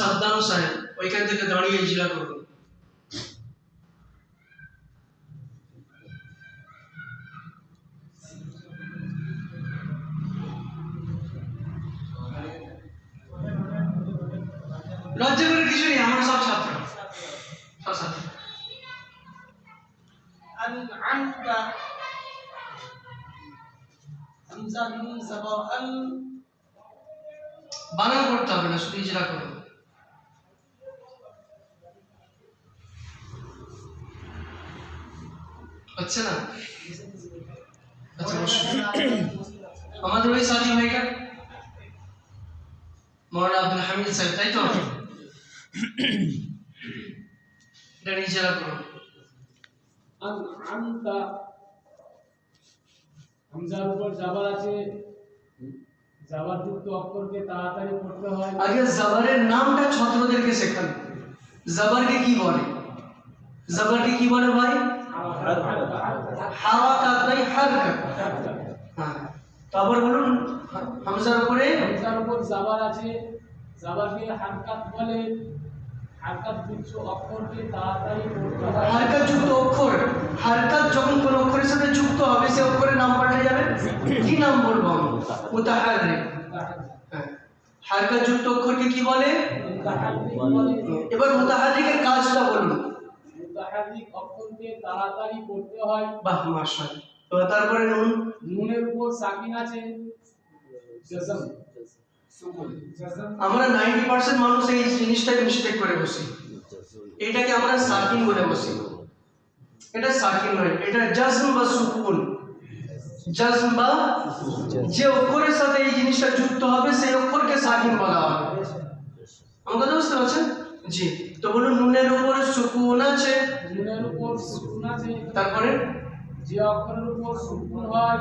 সাদ্দাম সাহেব ওইখান থেকে দাঁড়িয়ে ইজরা করুন। লজ্জা করে কিছু নেই, আমরা সব ছাত্র, সব ছাত্র। আনআমতা হামজা নুন সাবা আন, বানান করতে হবে না, শুধু ইজরা করুন। হচ্ছে না? আচ্ছা, আমাদের ওই সাথী ভাইটা মৌলানা আব্দুল হামিদ সাহেব, তাই তো? এটা ইজরা করুন। আনআমতা হামজার উপর জাবার আছে, জাবার যুক্ত অক্ষরকে তাড়াতাড়ি পড়তে হয়। আগে জবরের নামটা ছাত্রদেরকে শেখান। জবরকে কি বলে? জবরকে কি বলে ভাই? হারাকাত নাই, হারকাত। হ্যাঁ, তারপর বলুন হামজার উপরে, হামজার উপর জাবার আছে, জাবারকে হারকাত বলে। হারকাত যুক্ত অক্ষরকে তাড়াতাড়ি পড়তে হয়। হারকাত যুক্ত অক্ষর, হারকাত যখন কোন অক্ষরের সাথে যুক্ত হবে সে অক্ষরের নাম পাল্টে যাবে। কি নাম বলবো আমি? মুতাহাররিক। হ্যাঁ, হারকাত যুক্ত অক্ষরকে কি বলে? এবার মুতাহাররিকের কাজটা বলুন। মুতাহাররিক অক্ষরকে তাড়াতাড়ি পড়তে হয়। বাহ, মাশাআল্লাহ। তো তারপরে নুন, নুনের উপর সাকিন আছে, জজম সুকুন। আমরা 90% মানুষ এই জিনিসটাকে মিস্টেক করে বসি। এটাকে আমরা সাকিন বলে বসি। এটা সাকিন নয়, এটা জজম বা সুকুন। জজম বা যে অক্ষরের সাথে এই জিনিসটা যুক্ত হবে সেই অক্ষরকে সাকিন বলা হবে। আমার কথা বুঝতে পারছেন? জি। তো বলুন নুনের উপরে সুকুন আছে, নুনের উপর সুকুন আছে, তারপরে যে অক্ষরের উপর সুকুন হয়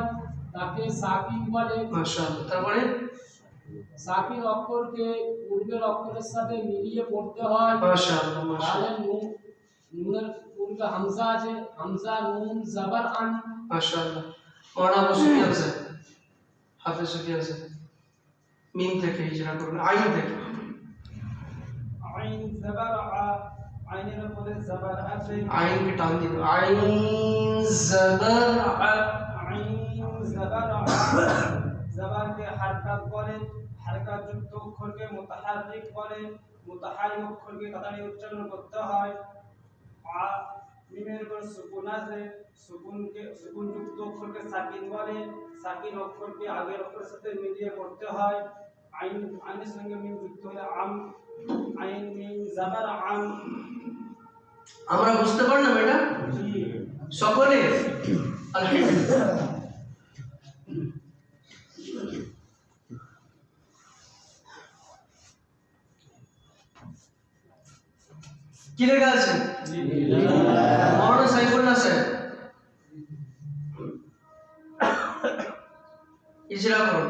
তাকে সাকিন বলে। মাশাআল্লাহ। তারপরে সাকিন অক্ষরকে পূর্বের অক্ষরের সাথে মিলিয়ে পড়তে হয়। মাশাআল্লাহ, মাশাআল্লাহ, তাহলে নুনের পূর্বে হামজা আছে, হামজা নুন জাবার আন। মাশাআল্লাহ। মৌলানা আবু সুফিয়ান স্যার, হাফেজ সুফিয়ান স্যার, মিম থেকে ইজরা করুন, আইন থেকে। আইন জাবার আ, আইনের উপরে জাবার আছে, আইনকে টান দিন, আইন জাবার আ। আইন জাবার আ, জাবারকে হারকাত বলে। হারকাত যুক্ত অক্ষরকে মুতাহাররিক বলে। মুতাহাররিক অক্ষরকে তাড়াতাড়ি উচ্চারণ করতে হয়। আ, মিমের উপর সুকুন আছে, সুকুন যুক্ত অক্ষরকে সাকিন বলে। সাকিন অক্ষরকে আগের অক্ষরের সাথে মিলিয়ে পড়তে হয়। আইনের সঙ্গে মিম যুক্ত হলে আম, আইন মিম জাবার আম। আমরা বুঝতে পারলাম এটা সকলে? আলহামদুলিল্লাহ। কি লেখা আছে? মৌলানা সাইফুল্লাহ স্যার, ইজরা করুন।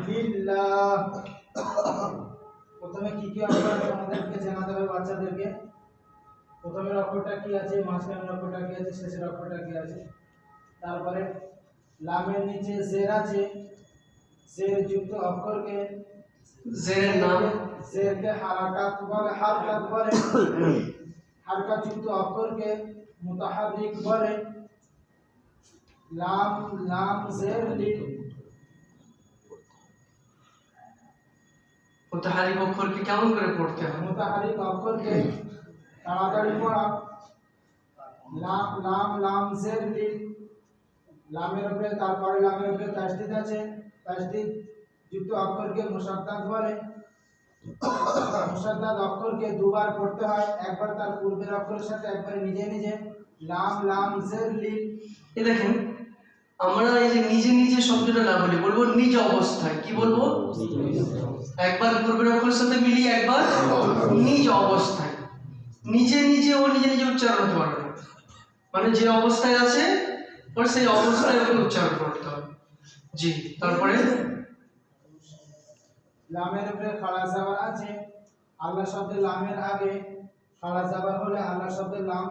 লিল্লাহ। প্রথমে কি কি অক্ষর আছে আমাদেরকে জানাতে হবে বাচ্চাদেরকে। প্রথমের অক্ষরটা কি আছে, মাঝখানের অক্ষরটা কি আছে, শেষের অক্ষরটা কি আছে। তারপরে লামের নিচে জের আছে, জের যুক্ত অক্ষরকে, জেরের নাম, জেরকে হারাকাত বলে, হারকাত বলে। হারকাত যুক্ত অক্ষরকে মুতাহাররিক বলে। লাম, লাম জের লি, মুতাহারিক অক্ষরকে কেমন করে পড়তে হয়? মুতাহারিক অক্ষরকে তাড়াতাড়ি পড়া। লাম, লাম, লাম জের লি, লামের উপরে, তারপরে লামের উপরে তাসদিদ আছে, তাসদিদ যুক্ত অক্ষরকে মুসাদ্দাদ বলে। মুসাদ্দাদ অক্ষরকে দুবার পড়তে হয়, একবার তার পূর্বের অক্ষরের সাথে, একবার নিজে নিজে। লাম, লাম জের লি। এই দেখেন, আমরা এই যে নিজে নিজে শব্দটা না বলি, বলবো নিজ অবস্থায়। কি বলবো? একবার পূর্বের অক্ষরের সাথে মিলিয়ে, একবার নিজ অবস্থায়। নিজে নিজে ও নিজে নিজে উচ্চারণ হতে পারবে না, মানে যে অবস্থায় আছে ওর সেই অবস্থায় ওকে উচ্চারণ করতে হবে। জি। তারপরে লামের উপরে খাড়া জাবার আছে, আল্লাহ শব্দের লামের আগে খাড়া জাবার হলে আল্লাহ শব্দের লাম,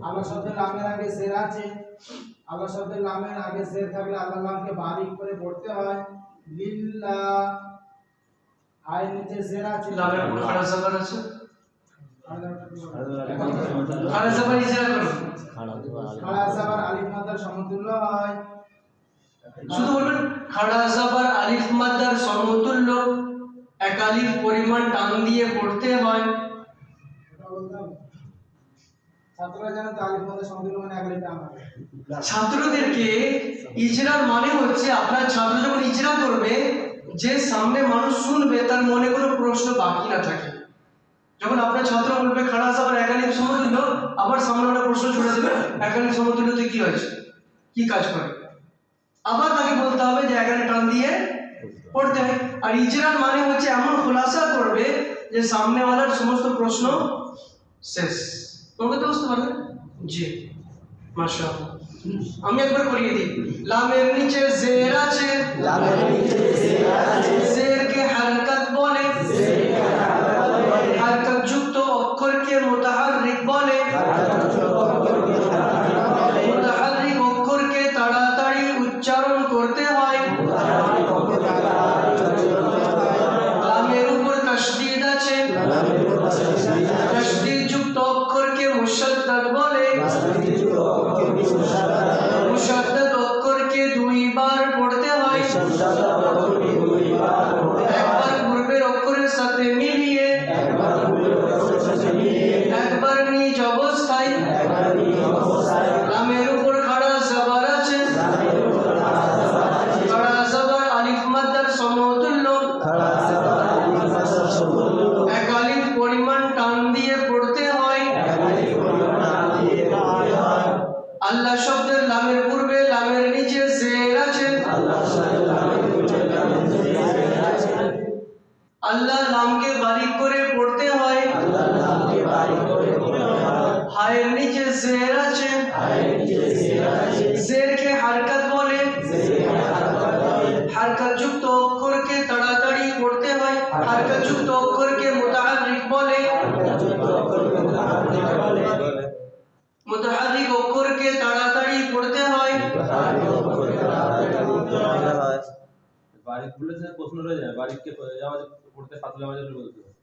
আল্লাহ শব্দের লামের আগে জের আছে, আল্লাহ শব্দের লামের আগে জের থাকলে আল্লাহ লামকে বারিক করে পড়তে হয় লিল্লাহ। আয়ের নিচে জের আছে, লামের উপর খাড়া জবর আছে, খাড়া জবর ইজরা করো, খাড়া জবর আলিফ মাদ্দার সমতুল্য হয়। শুধু বলবেন খাড়া জবর আলিফ মাদ্দার সমতুল্য, এক আলিফ পরিমাণ টান দিয়ে পড়তে হয়। এটা বলতে হবে। ছাত্ররা জানে তো আলিফ মাদ্দার সমতুল্য মানে এক আলিফ টান হবে। ছাত্রদেরকে ইজরার মানে হচ্ছে আপনার ছাত্র যখন ইজরা করবে, যে সামনে মানুষ শুনবে তার মনে কোনো প্রশ্ন বাকি না থাকে। যখন আপনার ছাত্র বলবে খাড়া জবর এক আলিফ সমতুল্য, আবার সামনে একটা প্রশ্ন ছুড়ে দেবে এক আলিফ সমতুল্যতে কি হয়েছে, কি কাজ করে, আবার তাকে বলতে হবে যে এক আলিফ টান দিয়ে পড়তে হয়। আর ইজরার মানে হচ্ছে এমন খোলাসা করবে যে সামনেওয়ালার সমস্ত প্রশ্ন শেষ। তোমরা তো বুঝতে পারবে? জি, মাশাআল্লাহ। আমি একবার করিয়ে দিই। লামের নিচে জের আছে, জেরকে হারকাত বলে, হারকাত যুক্ত অক্ষরকে মুতাহাররিক বলে, মুতাহাররিক অক্ষরকে তাড়াতাড়ি উচ্চারণ করতে হয়। লামের উপর তাশদীদ আছে, তাশদীদ যুক্ত অক্ষরকে মুশাদ্দাদ বলে, মুশাদ্দাদ অক্ষরকে দুইবার পড়তে হয়, একবার পূর্বের অক্ষরের সাথে মিলিয়ে, একবার নিজ অবস্থায়। লামের উপর খাড়া জবর আছে, খাড়া জবর আলিফ মাদ্দার সমতুল্য, এক আলিফ পরিমাণ টান দিয়ে পড়তে হয়। আল্লাহ শব্দের লামের পূর্বে লামের নিচে জের আছে, আল্লাহ নামকে বারিক করে পড়তে হয়। হায়ের নিচে জের আছে, জেরকে হারকাত বলে, হারকাত যুক্ত অক্ষরকে তাড়াতাড়ি পড়তে হয়। হারকাত যুক্ত অক্ষরকে মুতাহাররিক বলে, মুতাহাররিক অক্ষরকে তাড়াতাড়ি পড়তে হয়। বারিক বলে যে প্রশ্ন রয়ে যায়, বারিককে আমাদের পড়তে ফাতলা আমাদের বলতে হবে।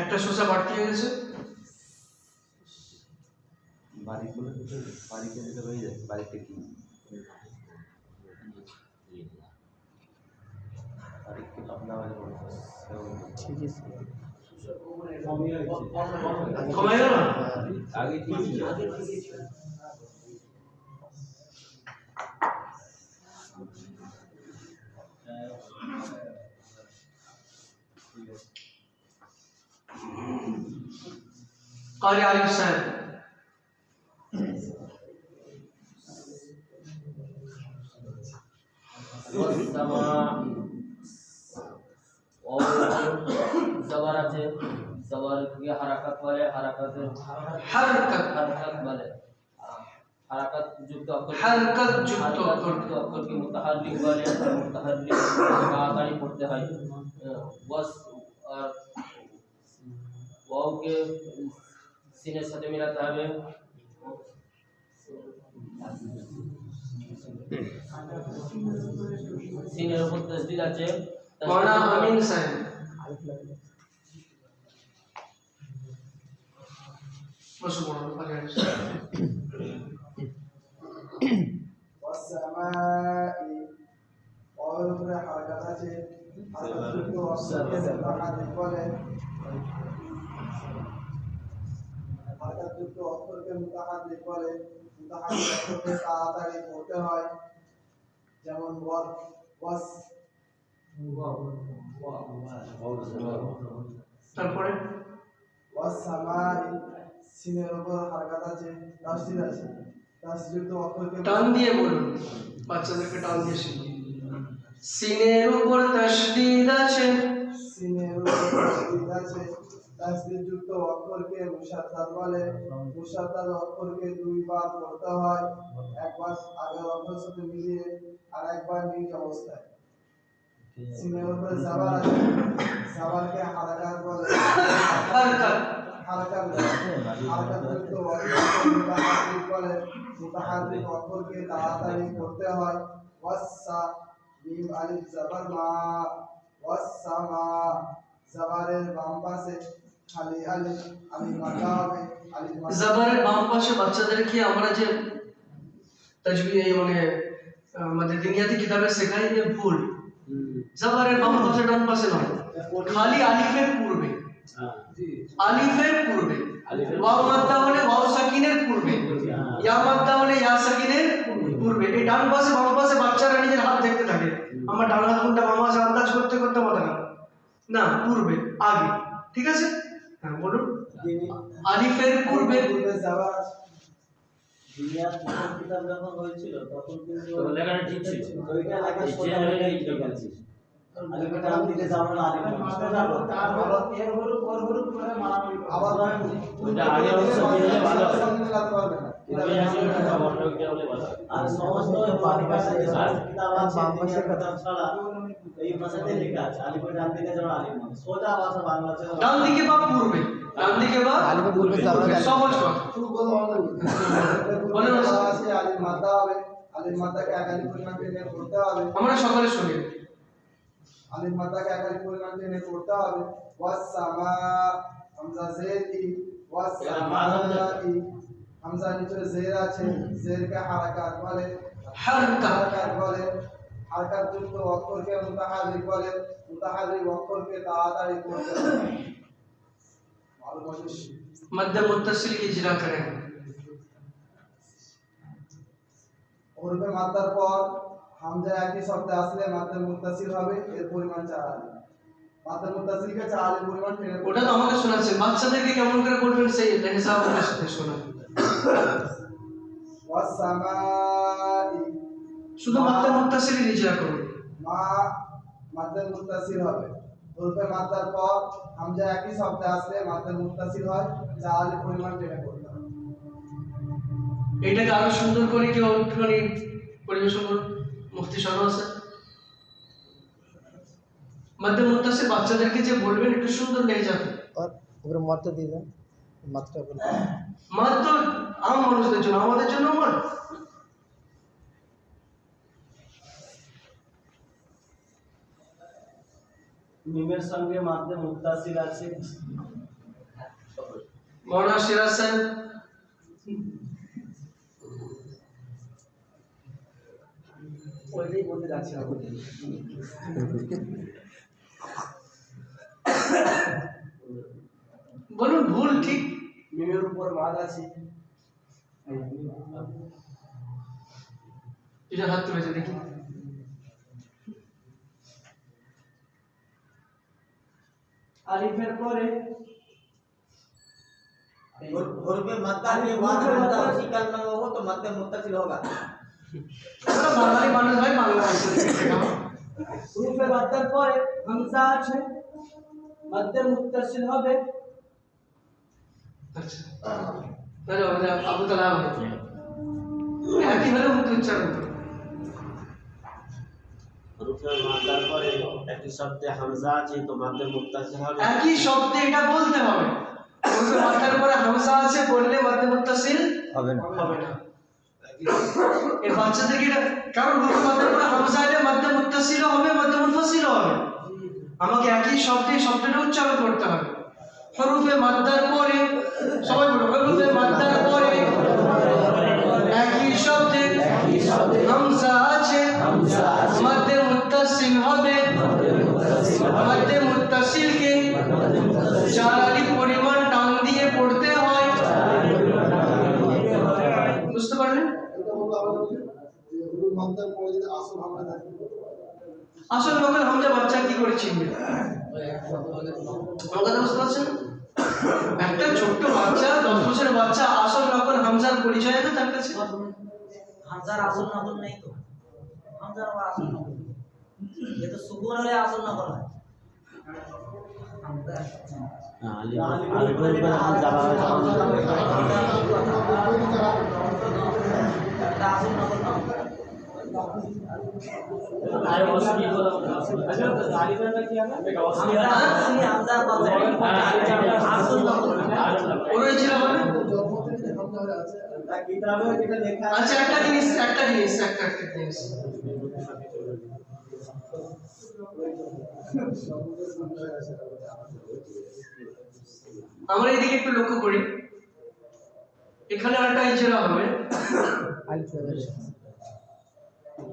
একটা সোজা বাড়তি হয়ে গেছে। বারিক বলে বারিকে যেটা হয়ে যায়, বারিকটা কি? বারিককে ফাতলা আমাদের বলতে হবে। কমে গেল না? আগে ঠিক ছিল। قارئ علي حسين জবর আছে, জবরকে হারাকাত বলে, হারাকাতের حركت হারকাত বলে। হারাকাত যুক্ত অক্ষর, حركت যুক্ত অক্ষর, যুক্ত অক্ষরকে মুতাহাররিক বলে, আর মুতাহাররিক তাড়াতাড়ি পড়তে হয়। ওয়াস আর ওয়াওকে সিনের সাথে মিলাতে হবে। সিনের উপর তাসদীদ আছে, মৌলানা আমিন সাহেব বসো মৌলানা আগে আসো। ওয়াসসামাই ওর উপরে হারকাত আছে, হারকাত যুক্ত অক্ষরকে মুতাহাররিক বলে, হারকাত যুক্ত অক্ষরকে মুতাহাররিক বলে, মুতাহাররিক অক্ষরকে তাড়াতাড়ি পড়তে হয়। যেমন ওয়াস, তারপরে ওয়াসসামাই সিনের উপর হারকাত আছে, তাসদীদ আছে, তাসদীদ অক্ষরকে টান দিয়ে বলুন, বাচ্চাদেরকে টান দিয়ে শিখিয়ে। সিনের উপর তাশদীদ আছে, সিনের উপর তাসদীদ আছে, তাসদীদ যুক্ত অক্ষরকে মুশাদ্দাদ বলে, মুশাদ্দাদ অক্ষরকে দুইবার পড়তে হয়, একবার আগের অক্ষরের সাথে মিলিয়ে আর একবার নিজ অবস্থায়। সিনের উপরে জাবার আছে, জাবারকে হারাকাত বলে। হারকাত হারাকাত যুক্ত অক্ষরকে মুতাহাররিক বলে। মুতাহাররিক অক্ষরকে তাড়াতাড়ি পড়তে হয়। ওয়াসসা মিম আলিফ জাবার মা, ওয়াসসামা জাবারের বাম পাশে খালি আলিফ, আলিফ মাদ্দা হবে, আলিফ মাদ্দা জবরের বাম পাশে বাচ্চাদেরকে আমরা যে তাজবিদ মানে আমাদের দুনিয়াতে কিতাবে শেখাই যে ভুল, জবরের বাম পাশে ডান পাশে নয়, খালি আলিফের পূর্বে, আলিফের পূর্বে, ওয়াও মাদ্দা হলে ওয়াও সাকিনের পূর্বে, ইয়া মাদ্দা হলে ইয়া সাকিনের পূর্বে। এই ডান পাশে বাম পাশে বাচ্চারা নিজের হাত দেখতে থাকে, আমার ডান হাত কোনটা বাম হাত আন্দাজ করতে করতে মাথা খারাপ না, পূর্বে আগে, ঠিক আছে? হ্যাঁ বলুন। আলিফের পূর্বে জাবার দুনিয়ার প্রথম কিতাব যখন হয়েছিল তখন কিন্তু লেখাটা ঠিক ছিল। ওইটা লেখা এই সোজা চেঞ্জ হয়ে হয়ে গেছে। গেছে। আলিফ ডান দিকে যাবে না, আলিফ সোজা করতে তার হলো এর হরুপ ওর হরুপ করে মারামারি করে। আবার ওইটা আগে অবশ্য দিয়ে দিলে ভালো হয়। সামনে লাগাতে পারবে না। পূর্বে আসলে একটা বন্ধ করে হলে ভালো হয়। আর সমস্ত বাড়ি পাশে যে সমস্ত কিতাব আছে দুনিয়ার কিতাব ছাড়া এই ভাষাতে লেখা আছে আলিফ ডান দিকে যাবে, আলিফ মানে সোজা ভাষা বাংলাতে ডান দিকে বা পূর্বে, ডান দিকে বা আলিফের পূর্বে যাবে না। সহজ কথা। শুরু করো আমাদের। বলেন বলেন ওস্তাদ। আছে আলিফ মাদ্দা হবে, আলিফ মাদ্দাকে একাধিক পরিমাণ টেনে পড়তে হবে। আমরা সকলে শুনি। আলিফ মাদ্দাকে একাধিক পরিমাণ টেনে পড়তে হবে। ওয়াসসামা হামজা জেরি, ওয়াসসামাই হামজা নিচে জের আছে, জেরকে হারাকাত বলে। হারাকাত বলে। হারাকাত যুক্ত অক্ষরকে মুতাহাররিক বলে। মুতাহাররিক অক্ষরকে তাড়াতাড়ি পড়তে হবে। ভালো করে मध्य मुत्तसिल की इजरा करें। হরফে মাদ্দার পর হামজা একই শব্দে আসলে মাদ্দা মুত্তাসিল হবে, এর পরিমাণ 4 আলিফ। মাদ্দা মুত্তাসিলকে 4 আলিফ পরিমাণ টেনে ওটা তো আমাকে শোনাচ্ছেন, বাচ্চাদেরকে কেমন করে বলবেন সেই হিসাব আমাদের সাথে শোনান। ওয়াসসামাই শুধু মাদ্দা মুত্তাসিল ইজরা করুন। মা মাদ্দা মুত্তাসিল হবে। হরফে মাদ্দার পর হামজা একই শব্দে আসলে মাদ্দা মুত্তাসিল হয়, 4 আলিফ পরিমাণ টেনে পড়তে হবে। এটাকে আরো সুন্দর করে কেউ একটুখানি পরিবেশন করুন, মুফতি সরোয়ার স্যার। মধ্য মুত্তাসিল বাচ্চাদেরকে যে বলবেন একটু সুন্দর লেহজাতে। और ऊपर मत दे दें, मात्रा बोल। মত তো আম মানুষদের জন্য, আমাদের জন্য মত। মিমের সঙ্গে মাদ্দে মুত্তাসিল আছে। মৌলানা সিরাজ স্যার। ওইটাই বলতে যাচ্ছি না। বলুন ভুল ঠিক। মিমের উপর মাদ আছে। এটা হাত তুলেছে দেখি। আলিফের পরে हरफे मद्दा के बाद मद्दा उसी कलमा में हो तो मद्दे मुत्तसिल होगा। আমরা বাঙালি মানুষ ভাই, বাংলা ভাষা শেখাও। হরফে মাদ্দার পরে হামজা আছে, মধ্যে মুত্তাসিল হবে। আচ্ছা তাহলে আমাদের আবু তালাব একই হলে মুক্তি উচ্চারণ করুন। হরফে মাদ্দার পরে একই শব্দে হামজা আছে তো মাদ্দে মুত্তাসিল হবে। একই শব্দে এটা বলতে হবে। হরফে মাদ্দার পরে হামজা আছে বললে মধ্য মুত্তাসিল হবে না। হবে না। এই বাচ্চাদেরকে এটা, কারণ হরফে মাদ্দার পরে হামজা এলে মধ্য মুত্তাসিল হবে, মধ্য মুনফাসিল হবে। আমাকে একই শব্দে শব্দটা উচ্চারণ করতে হবে। হরফে মাদ্দার পরে সবাই বলো, হরফে মাদ্দার পরে একই শব্দে হামজা আছে, মধ্য মুত্তাসিল হবে। মধ্য মুত্তাসিলকে 4 আলিফ পরিমাণ টান দিয়ে পড়তে হয়। বুঝতে পারলেন? এটা বলবো আমাদের যে হরফে মাদ্দার পরে যদি আসল হামজা থাকে, আসল নকল হামজা বাচ্চা কি করে চিনবে? আমার কথা বুঝতে পারছেন? একটা ছোট্ট বাচ্চা, 10 বছরের বাচ্চা আসল নকল হামজার পরিচয় আছে তার কাছে। হামজার আসল নকল নেই তো। হামজার আবার আসল নকল। ये तो सुकून वाले আসল নকল হয়। হামজা আলিফের উপরে হামজা হবে। আসল নকল না। আরে অসলি বলা আচ্ছা আলিফটা কি হবে হামজা আসল না ওর ছিল মানে কিতাবে যেটা লেখা আচ্ছা একটা জিনিস আমরা এদিকে একটু লক্ষ্য করি, এখানে একটা ইজরা হবে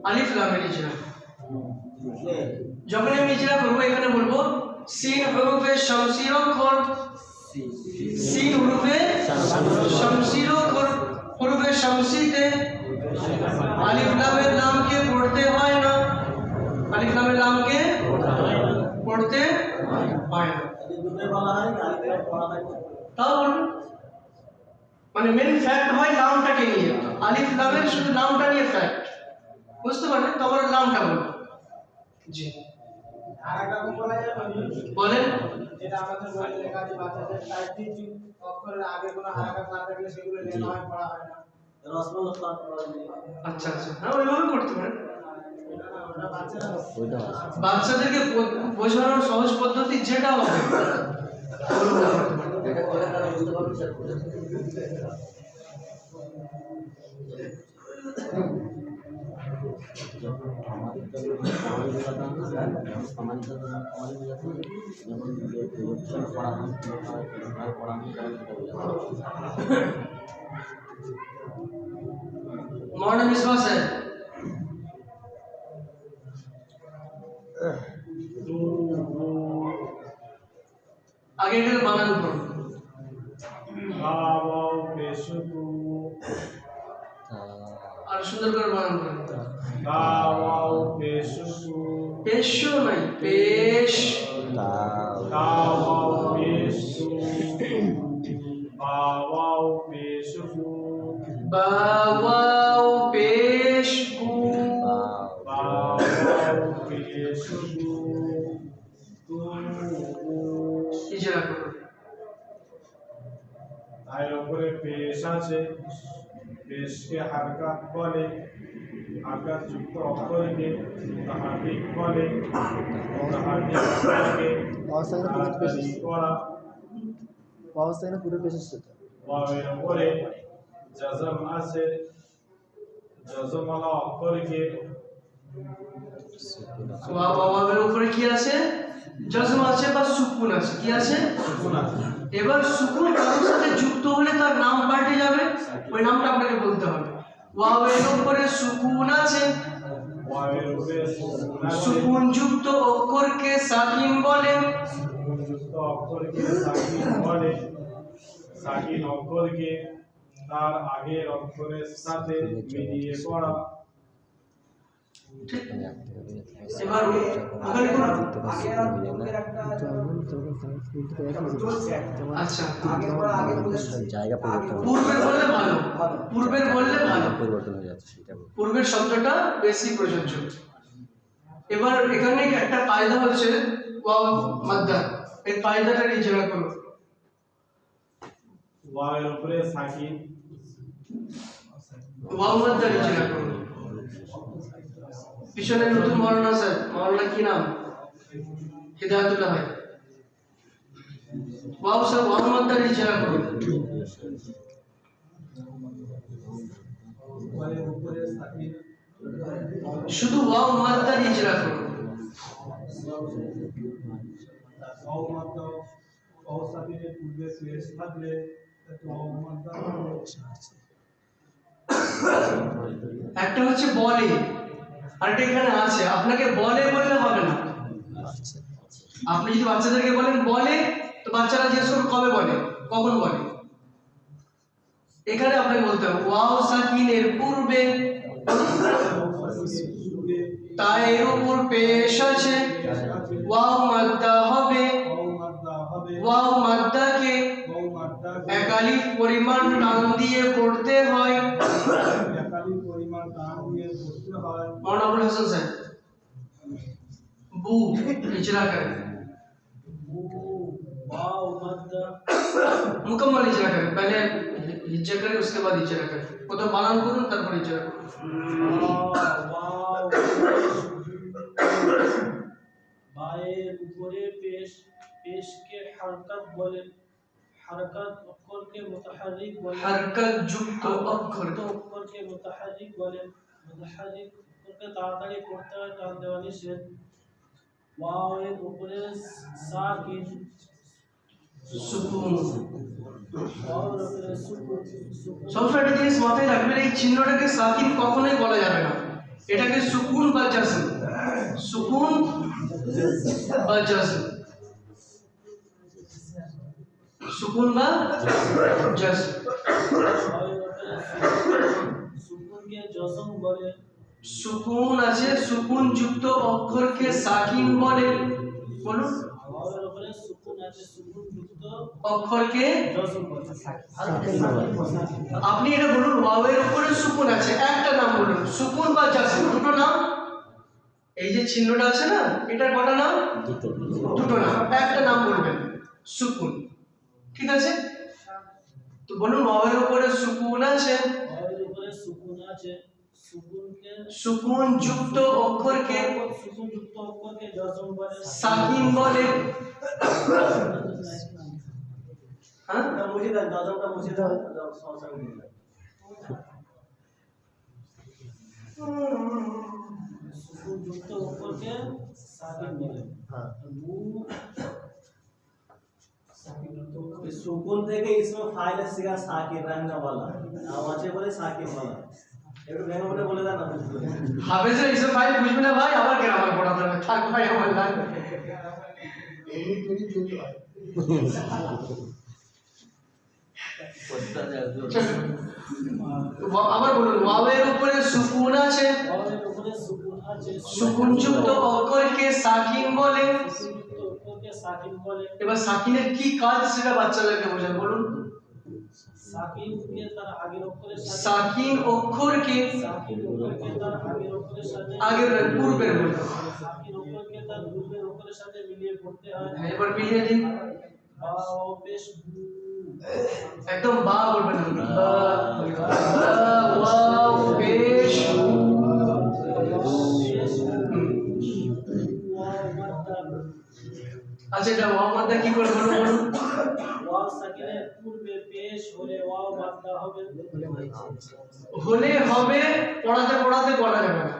আলিফ লামের ইজরা। যখন আমি ইজরা করবো এখানে বলবো সিন হরফে শামসির অক্ষর, সিন হরফে শামসির অক্ষর, হরফে শামসিতে আলিফ লামের নামকে পড়তে হয় না, আলিফ লামের নামকে পড়তে হয় না। দুটো বলা হয় আলিফ পড়া থাকে তাও বলুন, মানে মেন ফ্যাক্ট হয় নামটাকে নিয়ে, আলিফ লামের শুধু নামটা নিয়ে ফ্যাক্ট বুঝতে পারলেন, তো আমরা নামটা বলবো। জি আরেকটা রকম বলা যায় বলেন। যেটা আমাদের বইতে লেখা আছে বাচ্চাদের টাইপটি অক্ষরের আগে কোনো হারাকাত না থাকলে সেগুলো লেখা হয় পড়া হয় না। রসমল খান পড়া নেই আচ্ছা আচ্ছা, হ্যাঁ ওইভাবে করতে পারেন। ওটা বাচ্চারা বাচ্চাদেরকে বোঝানোর সহজ পদ্ধতি যেটা হবে मौलाना मिसबा साहब आगे के बानान पढ़ो और सुंदर कर बानान पढ़ो पेशो नहीं पेश बावाओ पेश इजरा करो। আয়ের উপরে পেশ আছে, পেশকে হারকাত বলে, হারকাত যুক্ত অক্ষরকে মুতাহাররিক বলে, মুতাহাররিক অক্ষরকে তাড়াতাড়ি পড়া। অবস্থায় পুরো পেশে সেটা ওয়াওয়ের উপরে জজম আছে, জজমওয়ালা অক্ষরকে ওয়াওয়ের উপরে কি আছে? জজম আছে বা সুকুন আছে। কি আছে? সুকুন আছে। এবার সুকুন কারোর সাথে যুক্ত হলে তার নাম পাল্টে যাবে, ওই নামটা আপনাকে বলতে হবে। ওয়াওয়ের উপরে সুকুন আছে, ওয়াওয়ের উপরে সুকুন আছে, সুকুন যুক্ত অক্ষরকে সাকিন বলে, সুকুন যুক্ত অক্ষরকে সাকিন বলে, সাকিন অক্ষরকে তার আগের অক্ষরের সাথে মিলিয়ে পড়া। ঠিক? এবার ওখানে কোন আচ্ছা জায়গা পরিবর্তন পূর্বের বললে ভালো, পূর্বের বললে ভালো, পরিবর্তন হয়ে যাচ্ছে সেটা পূর্বের শব্দটা বেশি প্রযোজ্য। এবার এখানে একটা কায়দা হচ্ছে ওয়াও মাদ্দা, এই কায়দাটা ইজরা করো। ওয়াওয়ের উপরে সাকিন, ওয়াও মাদ্দা ইজরা করো। পিছনে নতুন মৌলানা স্যার, মৌলানা কি নাম? হিদায়াতুল্লাহ ভাই। ওয়াও স্যার ওয়াও মাদ্দা ইজরা করো। শুধু ওয়াও মাদ্দা ইজরা করো। ওয়াও মাদ্দা ওয়াও সাকিনের পূর্বে পেশ থাকলে ওয়াও মাদ্দা একটা হচ্ছে বলে, আরেকটা এখানে আছে। আপনাকে বলে বললে হবে না। আপনি যদি বাচ্চাদেরকে বলেন বলে, তো বাচ্চারা জিজ্ঞেস করবে কবে বলে, কখন বলে। এখানে আপনাকে বলতে হবে ওয়াও সাকিনের পূর্বে তায়ের উপর পেশ আছে, ওয়াও মাদ্দা হবে, ওয়াও মাদ্দাকে এক আলিফ পরিমাণ টান দিয়ে পড়তে হয়। मौलाना अबुल हसन साहब बू इजरा करें, मुकम्मल इजरा करें। पहले हिज्जा करे उसके बाद इजारा करे প্রথম বানান করুন তারপর ইজারা করুন বায়ের উপরে পেশকে হারকাত বলে হারকাত অক্ষরকে মুতাহারিক বলে हरकत যুক্ত অক্ষর অক্ষরকে মুতাহারিক বলে মুতাহারিক অক্ষরকে তাড়াতাড়ি পড়তে হয় টান দেওয়া নিষেধ ওয়াওয়ের উপরে সাকিন সুকুন ওয়াওয়ের উপরে সুকুন সবসময় একটা জিনিস মাথায় রাখবেন এই চিহ্নটাকে সাকিন কখনোই বলা যাবে না এটাকে সুকুন বা জাজম সুকুন বা জাজম সুকুন বা জাজম সুকুনকে জসম বলে সুকুন আছে সুকুন যুক্ত অক্ষরকে সাকিন বলে বলুন ওয়াওয়ের উপরে সুকুন আছে সুকুন যুক্ত অক্ষরকে জসম বলে আপনি এটা বলুন ওয়াওয়ের উপরে সুকুন আছে একটা নাম বলুন সুকুন বা জাজম দুটো নাম এই যে চিহ্নটা আছে না এটার কটা নাম দুটো নাম একটা নাম বলবেন সুকুন ঠিক আছে তো বলুন ওয়াওয়ের উপরে সুকুন আছে ওয়াওয়ের উপরে সুকুন আছে সুকুনকে সুকুন যুক্ত অক্ষরকে সুকুন যুক্ত অক্ষরকে জসম বলে সাকিন বলে হ্যাঁ মুছে দাও জজমটা মুছে দাও সমস্যা নেই সুকুন যুক্ত অক্ষরকে সাকিন বলে सुकून থেকে इसमें फाइल सिगा साकिन रहने वाला आवाजे बोले साकिन वाला একটু ভেঙে বলে বলে দাও না হাফেজের ইসে ফাইল বুঝবে না ভাই আবার গ্রামার পড়াতে হবে থাক ভাই আমার লাগবে আবার বলুন ওয়াওয়ের উপরে সুকুন আছে ওয়াওয়ের উপরে সুকুন আছে সুকুন যুক্ত অক্ষরকে সাকিন বলে সুকুন যুক্ত অক্ষরকে সাকিন বলে এবার সাকিনের কি কাজ সেটা বাচ্চাদেরকে বোঝান বলুন সাকিনকে তার আগের অক্ষরের সাথে সাকিন অক্ষরকে সাকিন অক্ষরকে তার আগের অক্ষরের সাথে আগের পূর্বের বলুন সাকিন অক্ষরকে তার পূর্বের অক্ষরের সাথে মিলিয়ে পড়তে হয় এবার মিলিয়ে দিন বা পেশ একদম বা বলবেন বা ওয়াও পেশ আচ্ছা এটা ওয়াও মাদ্দা কি করে বলুন ওয়াও সাকিনের পূর্বে পেশ হলে ওয়াও মাদ্দা হবে হলে হবে পড়াতে পড়াতে বলা যাবে না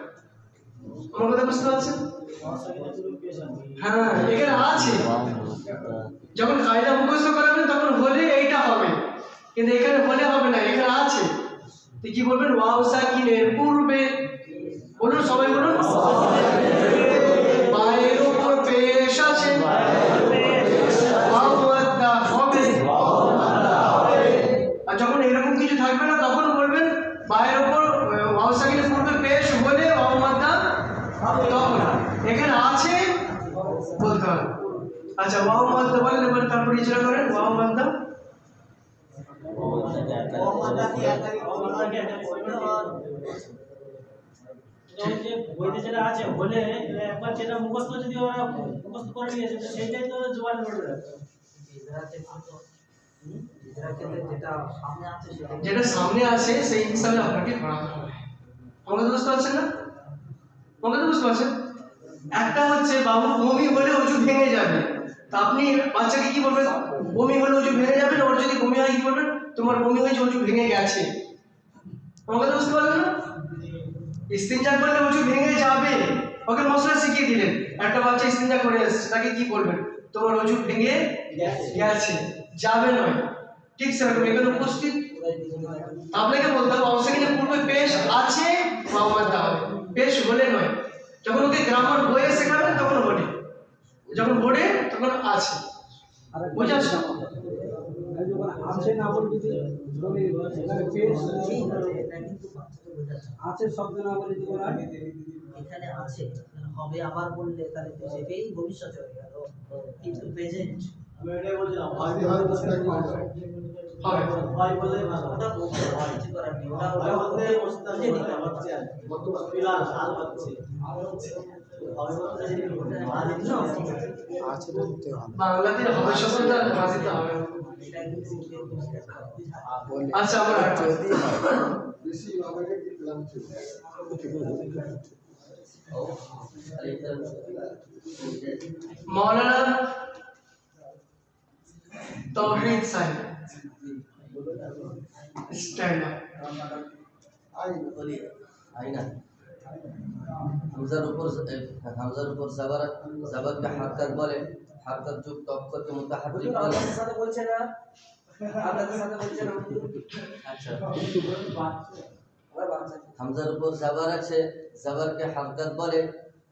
আমার কথা বুঝতে পারছেন ওয়াও সাকিনের পূর্বে পেশ আছে হ্যাঁ এখানে আছে যখন কায়দা মুখস্থ করাবেন তখন হলে এইটা হবে কিন্তু এখানে হলে হবে না এখানে আছে তো কি বলবেন ওয়াও সাকিনের পূর্বে বলুন সবাই বলুন বায়ের উপর পেশ আছে ওয়াও মাদ্দা হবে আর যখন এরকম কিছু থাকবে না তখন বলবেন বায়ের উপর ওয়াও সাকিনের পূর্বে পেশ হলে ওয়াও মাদ্দা তখন এখানে আছে বলতে হবে আচ্ছা ওয়াও মাদ্দা বলেন এবার তারপর ইজরা করেন ওয়াও মাদ্দা বইতে যেটা আছে হলে একবার যেটা মুখস্থ যদি ওরা মুখস্থ করে নিয়েছে তো সেইটাই তো জোয়ান করবে যেটা সামনে আছে সেই হিসাবে আপনাকে পড়াতে হবে আমাকে তো বুঝতে পারছেন না আমাকে তো বুঝতে পারছেন একটা হচ্ছে বাবু বমি হলে অজু ভেঙে যাবে তা আপনি বাচ্চাকে কি বলবেন বমি হলে অজু ভেঙে যাবে না ওর যদি বমি হয় কি বলবেন তোমার বমি হয়েছে অজু ভেঙে গেছে আমাকে তো বুঝতে পারবেন না ইস্তিনজা করলে অজু ভেঙে যাবে ওকে মশলা শিখিয়ে দিলেন একটা বাচ্চা ইস্তিনজা করে এসেছে তাকে কি বলবেন তোমার অজু ভেঙে গেছে যাবে নয় ঠিক সেরকম এখানে উপস্থিত আপনাকে বলতে হবে অবশ্যই পূর্বে পেশ আছে ওয়াও মাদ্দা হবে পেশ হলে নয় যখন ওকে গ্রামার বইয়ে শেখাবেন তখন হলে যখন বোর্ডে তখন আছে বোঝা যাচ্ছে যখন আছে না বলে যদি বলি এখানে পেশ আছে শব্দ না বলে যদি বলা এখানে আছে হবে আবার বললে তাহলে তো সেটাই ভবিষ্যতে হয়ে গেল কিন্তু প্রেজেন্ট আমি এটাই বলছিলাম হবে ভাই বলে ভালো ওটা বলতে হয় কিছু করার নেই ওটা ভাই ওটা বলতে মুস্তাদ নিতে হচ্ছে ফিলহাল হাল হচ্ছে ভাই বলতে আছে বলতে হবে বাংলাতে হবে শব্দটা ভাষিতে হবে এটা কিন্তু আচ্ছা আমরা मौलाना तौहीद साहब स्टैंड अप आईना হামজার উপর জবরকে হারকাত বলে, হারকাত যুক্ত অক্ষরকে মুতাহাররিক বলে। আপনাদের সাথে বলছে না, আপনাদের সাথে বলছে না। আচ্ছা, হামজার উপর জবর আছে, জবরকে হারকাত বলে,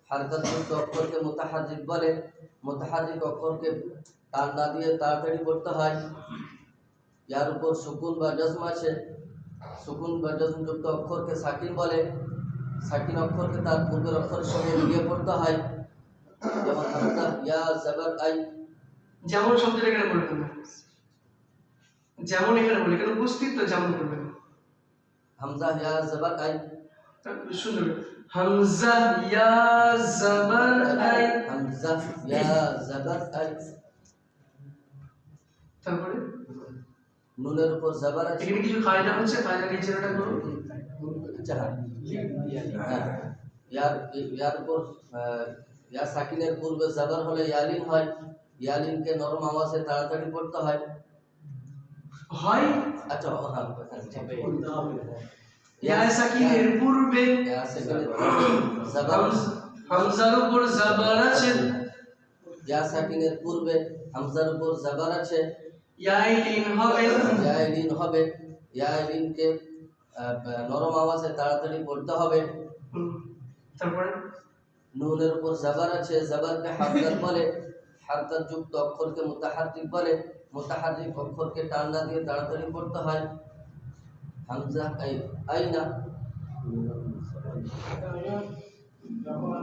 হারকাত যুক্ত অক্ষরকে মুতাহাররিক বলে, মুতাহাররিক অক্ষরকে টান না দিয়ে তাড়াতাড়ি পড়তে হয়। ইয়ার উপর সুকুন বা জজম আছে, সুকুন বা জজম যুক্ত অক্ষরকে সাকিন বলে, সাকিন অক্ষরকে তার পূর্বের অক্ষরের সঙ্গে মিলিয়ে পড়তে হয়। যেমন হামজা ইয়া জবর আই, যেমন শব্দটা এখানে বলবেন না, যেমন এখানে বলে এখানে উপস্থিত তো যেমন বলবেন। হামজা ইয়া জবর আই, সুন্দর হামজা ইয়া জবর আই, হামজা ইয়া জবর আই। তারপরে নুনের উপর জবর আছে, এখানে কিছু কায়দা হচ্ছে, কায়দা নিচে এটা করুন। আচ্ছা হ্যাঁ, ইয়ার উপর ইয়া সাকিনের পূর্বে জবর হলে ইয়ালিন হয়, ইয়ালিনকে নরম আওয়াজে তাড়াতাড়ি পড়তে হয়। হয় আচ্ছা হ্যাঁ, ইয়া সাকিনের পূর্বে ইয়া সাকিনের জবর, হামজার উপর জবর আছে, ইয়া সাকিনের পূর্বে হামজার উপর জবর আছে, ইয়াইলিন হবে, ইয়াইলিন হবে, ইয়াইলিনকে নরম আওয়াজে তাড়াতাড়ি পড়তে হবে। তারপরে নুনের উপর জবর আছে, জবরকে হারকাত বলে, হারকাত যুক্ত অক্ষরকে মুতাহাররিক বলে, মুতাহাররিক অক্ষরকে টান না দিয়ে তাড়াতাড়ি পড়তে হয়। হামজা আই, আইনা যখন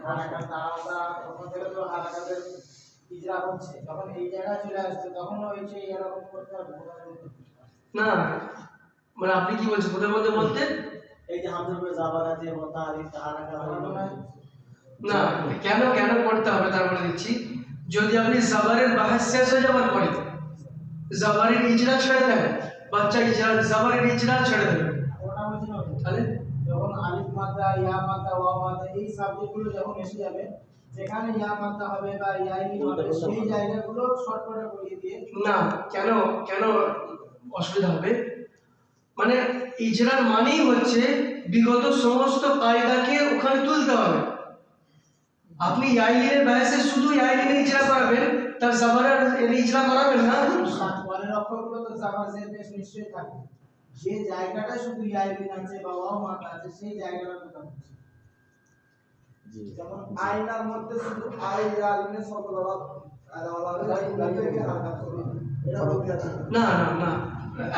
হারাকাত দাঁড়াওয়া তখন থেকে তো হারাকাতের ইজরা হচ্ছে, যখন এই জায়গায় চলে আসছে তখন ওই যে এরকম করতে হবে না, মানে আপনি কি বলছেন ওদের মধ্যে বলতে? এই যে হামজার উপরে জবর আছে, মুতাহাররিক হারাকাত না, কেন কেন করতে হবে তার বলে দিচ্ছি। যদি আপনি জবরের বাহাস শেষ হয়ে যাবার পরে জবরের ইজরা ছেড়ে দেন, বাচ্চা ইজরা জবরের ইজরা ছেড়ে দেবেন, ওটা বলছি না, তাহলে যখন আলিফ মাদ্দা ইয়া মাদ্দা ওয়া মাদ্দা এই সাবজেক্টগুলো যখন এসে যাবে, যেখানে ইয়া মাদ্দা হবে বা ইয়াইনি হবে সেই জায়গাগুলো শর্টকাটে করিয়ে দিয়ে না, কেন কেন অসুবিধা হবে? মানে ইজরার মানেই হচ্ছে বিগত সমস্ত কায়দাকে ওখানে তুলতে হবে। আপনি ইয়াইলিনের বায়াসে শুধু ইয়াইলিনের ইজরা করাবেন, তার জবরের ইজরা করাবেন না। পরের অক্ষরগুলো তো জামা জের পেশ নিশ্চয়ই থাকবে, যে জায়গাটা শুধু ইয়াইলিন আছে বা ওয়া মাদ্দা আছে সেই জায়গাটার কথা বলছি। যেমন আয়নার মধ্যে শুধু আই ইয়ালিনের শব্দ না না না,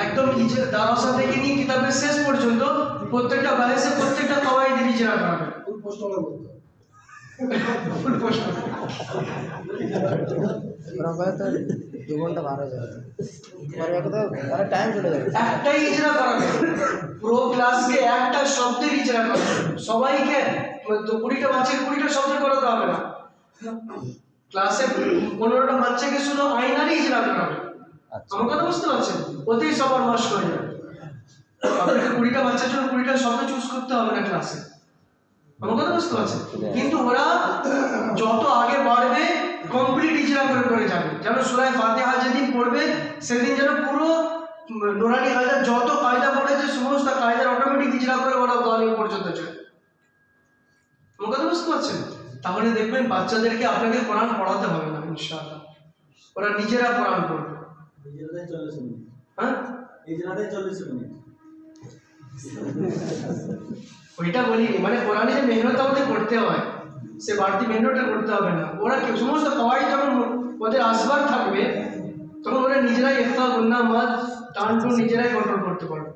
একদম দারসা থেকে নিয়ে কিতাবের শেষ পর্যন্ত প্রত্যেকটা বায়াসে প্রত্যেকটা কওয়াইদের ইজরা করাবেন। ফুল পোস্ট হলো বলতো ফুল প্রশ্ন দু ঘন্টা বার হয়ে যাবে, পরে টাইম চলে যাবে। একটাই ইজরা করাবেন, পুরো ক্লাসকে একটা শব্দের ইজরা করাবেন, সবাইকে তো 20টা বাচ্চাকে 20টা শব্দ করাতে হবে না। ক্লাসে 15টা বাচ্চাকে শুধু আইনারই ইজরা করাবে। আমার কথা বুঝতে পারছেন? ওতেই সবার নষ্ট হয়ে যাবে। আপনাকে 20টা বাচ্চার জন্য 20টা শব্দ চুজ করতে হবে না ক্লাসে। আমার কথা বুঝতে পারছেন? কিন্তু ওরা যত আগে বাড়বে কমপ্লিট ইজরা করে করে যাবে। যেন সূরা ফাতিহা যেদিন পড়বে সেদিন যেন পুরো নুরানি কায়দা যত কায়দা পড়েছে সমস্ত কায়দার অটোমেটিক ইজরা করে ওরা দালিম পর্যন্ত চলে। আমার কথা বুঝতে পারছেন? তাহলে দেখবেন বাচ্চাদেরকে আপনাকে কোরআন পড়াতে হবে না ইনশাআল্লাহ, ওরা নিজেরা কোরআন পড়বে। ইজরাতে 40 মিনিট, হ্যাঁ ইজরাতে 40 মিনিট। ওইটা বলিনি, মানে কোরআনে যে মেহনত আমাদের করতে হয় সে বাড়তি মেহনতটা করতে হবে না। ওরা সমস্ত কওয়াইদ যখন ওদের আসবার থাকবে তখন ওরা নিজেরাই ইফতা গুন্না মাদ টানটু নিজেরাই কন্ট্রোল করতে পারবে।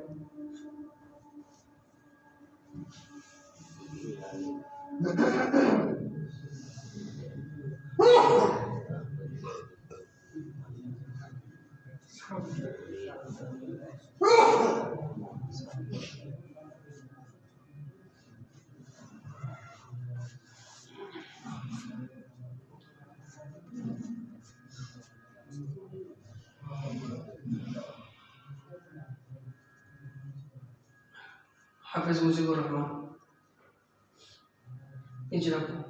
হাফেজ মুজিবুর রহমান ইজরা করুন।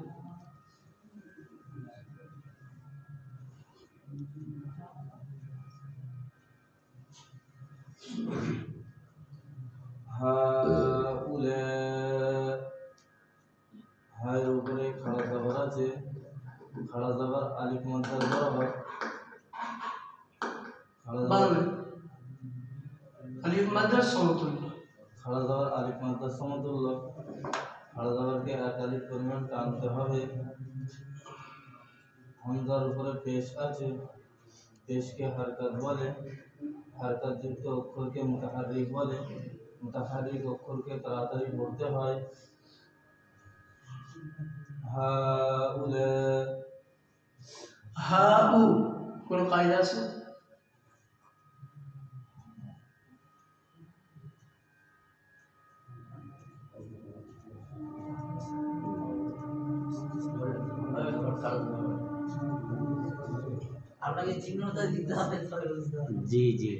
হায়ের উপরে খাড়া জবর আছে, খাড়া জবর আলিফ মাদ্দার বরাবর, খাড়া জবর বাংলা আলিফ মাদ্রাস সমতুল্য, খাড়া জবর আলিফ মাদ্দার সমতুল্য, খাড়া জবরকে এক আলিফ পরিমাণ টানতে হবে। হামজার উপরে পেশ আছে, পেশকে হারকাত বলে, হারকাত যুক্ত অক্ষরকে মুতাহারিক বলে, মুতাহারিক অক্ষরকে তাড়াতাড়ি পড়তে হয়। হাউলা হাউ কোন কায়দা আছে? আপনাকে চিহ্নটা দিতে হবে, তবে বুঝতে হবে। জি জি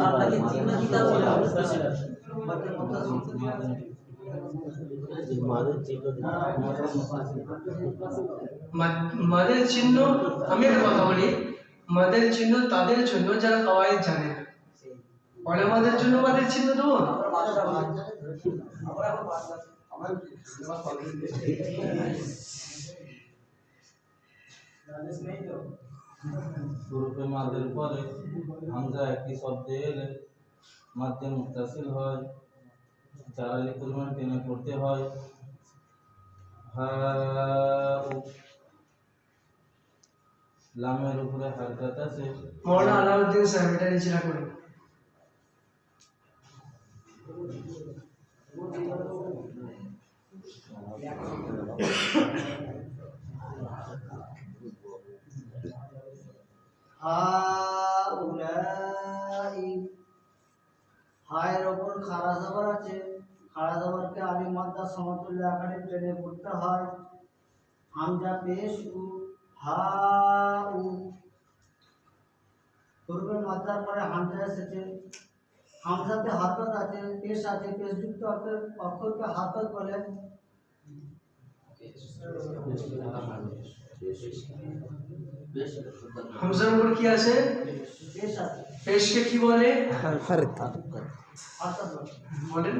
আপনাকে চিহ্ন দিতে হবে। মাদের চিহ্ন, আমি একটা কথা বলি, মাদের চিহ্ন তাদের জন্য যারা কাওয়াইদ জানে না। ওলামাদের জন্য মাদের চিহ্ন দেবো না। শুরুতে মাদের পরে হামজা একই শব্দে এলে মাধ্যে মুত্তাসিল হয়, চার আলিফ পরিমাণ টেনে পড়তে হয়। হাউ লামের উপরে হারকাত আছে, মৌলানা আলাউদ্দিন সাহেব এটা ইজরা করুন। হাউলাই, হায়ের ওপর খাড়া জবর আছে, খাড়া জবরকে আলিফ মাদ্দা সমতুল্য আকারে টেনে পড়তে হয়। হামজা পেশ উ, হাউ, পূর্বের মাদ্দার পরে হামজা এসেছে, হামজাতে হারকত আছে, পেশ আছে, পেশযুক্ত অক্ষরকে হারকত বলে। হামজার উপর কি আছে? পেশ আছে, পেশকে কি বলে? হারকত বলে। বলেন।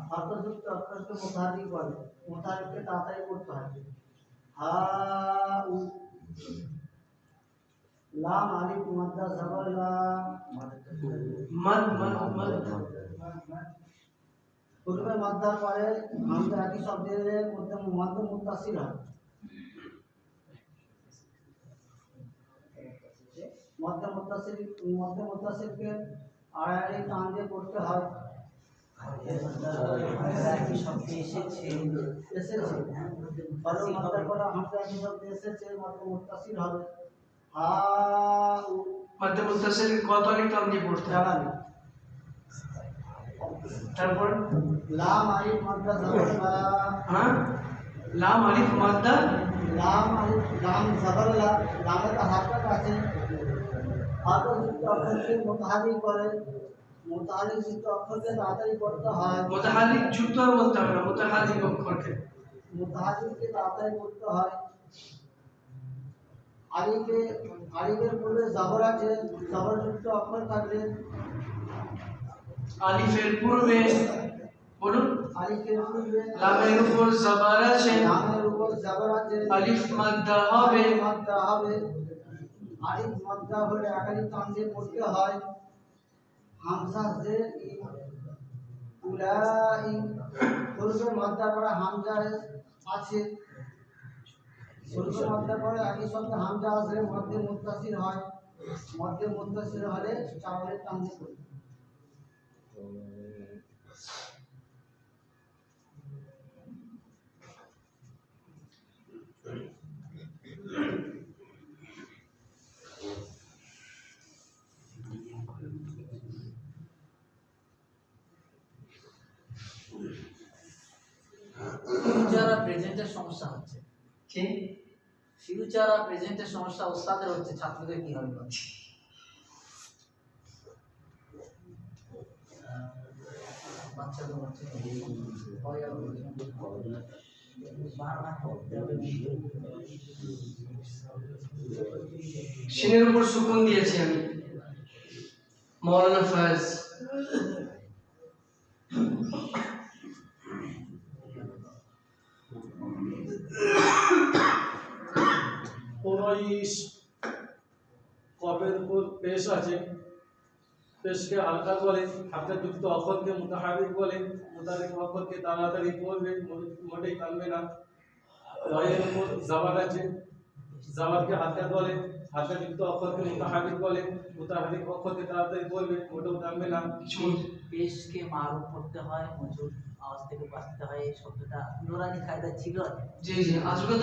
হারকতযুক্ত অক্ষরকে মুতাহারিক বলে, মুতাহারিককে তাড়াতাড়ি করতে হয়। হাউ, লাম আলিফ মাদ্দা জবর লা, মাদ মাদ মাদ পূর্বে মাদ্দার পরে হামজা একই শব্দের মধ্যে মধ্য মুত্তাসিল হয়। মধ্য মুত্তাসিলকে আড়াআড়ি টান দিয়ে পড়তে হয়। একই শব্দ এসেছে, পূর্বে মাদ্দার পরে হামজা একই শব্দ এসেছে, মধ্য মুত্তাসিল হবে। হাউ, মধ্য মুত্তাসিল কত আলিফ টান দিয়ে পড়তে হয়? চালালি। তারপর লাম আলিফ মাদ্দা জবর লা, হ্যাঁ, লাম আলিফ মাদ্দা, লাম আলিফ লাম জবর লা, লামে তো হারকত আছে, হারকতযুক্ত অক্ষরকে মুতাহারিক করে, মুতাহারিক যুক্ত অক্ষরকে তাড়াতাড়ি করতে হয়। মুতাহারিক যুক্ত আর বলতে হবে না, মুতাহারিক অক্ষরকে। মুতাহারিককে তাড়াতাড়ি করতে হয়। আলিফের পূর্বে জবর আছে, জবরযুক্ত অক্ষর থাকলে, আলিফের পূর্বে বলুন, আলিফের পূর্বে লামের উপর জবর আছে, লামের উপর জবর আছে, আলিফ মাদ্দা হবে। মাদ্দা হবে। আলিফ মাদ্দা হলে একাধিক টান দিয়ে পড়তে হয়। হামজা জের ই, উলাই, পূর্বে মাদ্দার পরে হামজা আছে, পূর্বে মাদ্দার পরে একই শব্দে হামজা আসলে মধ্যে মুত্তাসিল হয়। মধ্যে মুত্তাসিল হলে চার আলিফ টান দিয়ে পড়তে হয়। ফিউচার আর প্রেজেন্টের সমস্যা হচ্ছে, কি ফিউচার আর প্রেজেন্টের সমস্যা ওস্তাদের হচ্ছে, ছাত্রদের কি হবে? শিনের উপর সুকুন দিয়েছি আমি, মৌলানা ফয়েজ। কপের উপর পেশ আছে, পেশকে হালকা বলে, হালকাযুক্ত অক্ষরকে মুতাহারিক বলে, মুতাহারিক অক্ষরকে তাড়াতাড়ি পড়বে, মোটেই টানবে না। রয়ের উপর জাবার আছে, জাবারকে হালকা বলে, হালকাযুক্ত অক্ষরকে মুতাহারিক বলে, মুতাহারিক অক্ষরকে তাড়াতাড়ি পড়বে, মোটেও টানবে না। পেশকে মারুফ করতে হয়, মজুর আওয়াজ থেকে বাঁচতে হয়, এই শব্দটা নুরানি কায়দা ছিল। জি জি, আজকাল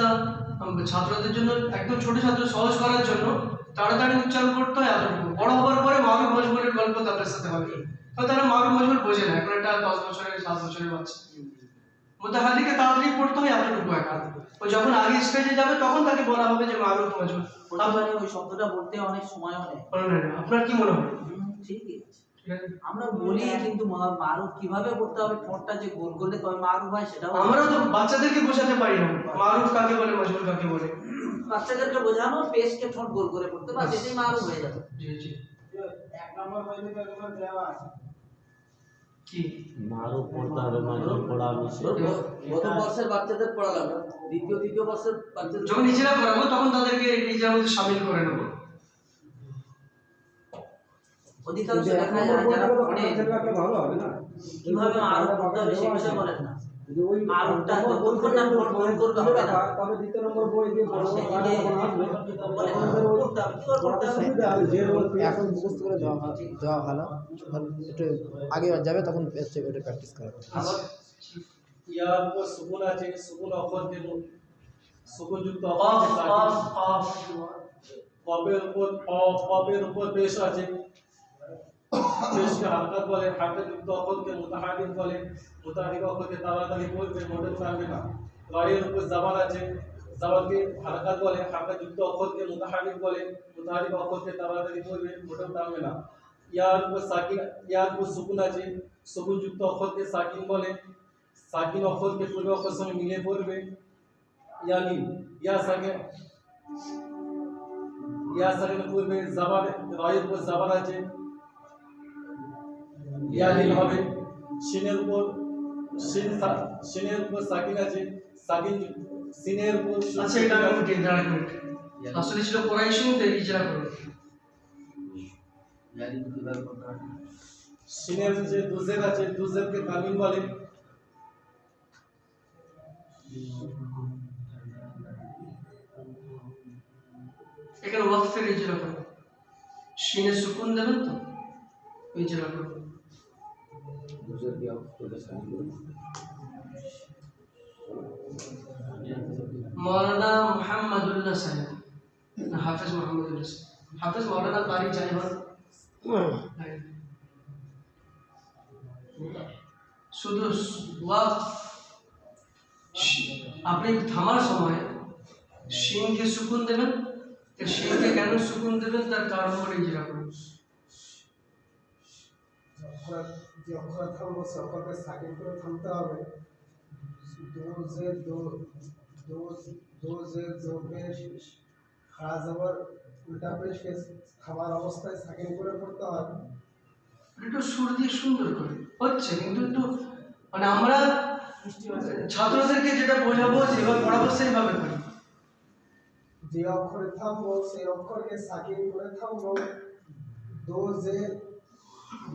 ছাত্রদের জন্য একদম ছোট ছাত্র সহজ করার জন্য তাড়াতাড়ি উচ্চারণ করতে হয় এতটুকু। বড় হওয়ার পরে মারুফ মজবুরের গল্প তাদের সাথে হবে, তো তারা মারুফ মজবুর বোঝে না। এখন একটা 10 বছরের 7 বছরের বাচ্চা, মুতাহারিকে তাড়াতাড়ি পড়তে হয় এতটুকু একা। ও যখন আগে স্টেজে যাবে তখন তাকে বলা হবে যে মারুফ মজবুর। ওই শব্দটা বলতে অনেক সময়ও নেয়। আপনার কি মনে হয়? ঠিকই আছে, আমরা বলি, কিন্তু মারুফ কিভাবে করতে হবে, ঠোঁটটা যে গোল করলে তবে মারুফ হয় সেটাও আমরা তো বাচ্চাদেরকে বোঝাতে পারি না মারুফ কাকে বলে, মজবুর কাকে বলে। বাচ্চাদেরকে বোঝানো পেশকে ঠোঁট গোল করে পড়তে, বাস এটাই মারুফ হয়ে যাবে। জি জি, 1 নম্বর বইতে এগুলো দেওয়া আছে। কি মারুফ পড়তে হবে, মজবুর পড়া নিষেধ। প্রথম বর্ষের বাচ্চাদের পড়ালাম না, দ্বিতীয় বর্ষের বাচ্চাদের যখন নিজেরা করাবো তখন তাদেরকে নিজের মধ্যে শামিল করে নেবো। অধিকাংশ দেখা যায় যারা পড়ে কিভাবে মারুফ করতে হবে সে বিষয়ে বলেন না। মারুফটা যতক্ষণ না ঠোঁট গোল করবে হবে না, তবে দ্বিতীয় নম্বর বই দিয়ে এখন মুখস্থ করে দেওয়া ভালো, একটু আগে যাবে তখন ওটা প্র্যাকটিস করা। আবার ইয়ার উপর সুকুন আছে, সুকুন অক্ষরকে সুকুনযুক্ত অক্ষরকে কপের উপর পেশ আছে, পেশকে হালকা বলে, হালকাযুক্ত অক্ষরকে মুতাহারিক বলে, মুতাহারিক অক্ষরকে তাড়াতাড়ি পড়বে, মোটেও টানবে না। রয়ের উপর জাবার আছে, জাবারকে হালকা বলে, হালকাযুক্ত অক্ষরকে মুতাহারিক বলে, মুতাহারিক অক্ষরকে তাড়াতাড়ি পড়বে, মোটেও টানবে না। ইয়ার উপর সুকুন আছে, সুকুনযুক্ত অক্ষরকে সাকিন বলে, সাকিন অক্ষরকে পূর্ব অক্ষরের সঙ্গে মিলিয়ে পড়বে। ইয়া সাকিন পূর্বে জাবার, রয়ের উপর জাবার আছে, ইয়ালিন হবে। সিনের উপর সাকিন আছে, সাকিন সিনের উপর আচ্ছা, এটা আমি উঠিয়ে দাঁড়া করি। আসলে ছিল কোরাইশি, তাই ইজরা করো। সিনের যে দুজের আছে, দুজেরকে তামিম বলে। এখানে ওয়াকফের ইজরা করো, শিনে সুকুন দেবেন তো ইজরা করো। मौलाना मोहम्मदुल्लाह साहब, हाफिज मोहम्मदुल्लाह साहब, हाफिज मौलाना कारी चाहिए শুধু ওয়াকফ আপনি থামার সময় শিনকে সুকুন দেবেন। শিনকে কেন সুকুন দেবেন তার কারণ বলে ইজরা করুন। যে অক্ষর থামবো সে অক্ষরকে সাকিন করে থামতে হবে। দো পেশ খাড়া জবর উল্টা পেশকে খাবার অবস্থায় সাকিন করে পড়তে হবে। একটু সুর দিয়ে সুন্দর করে হচ্ছে, কিন্তু একটু মানে আমরা ছাত্রদেরকে যেটা বোঝাবো, যেভাবে পড়াবো সেইভাবে করি। যে অক্ষরে থামবো সেই অক্ষরকে সাকিন করে থামবো।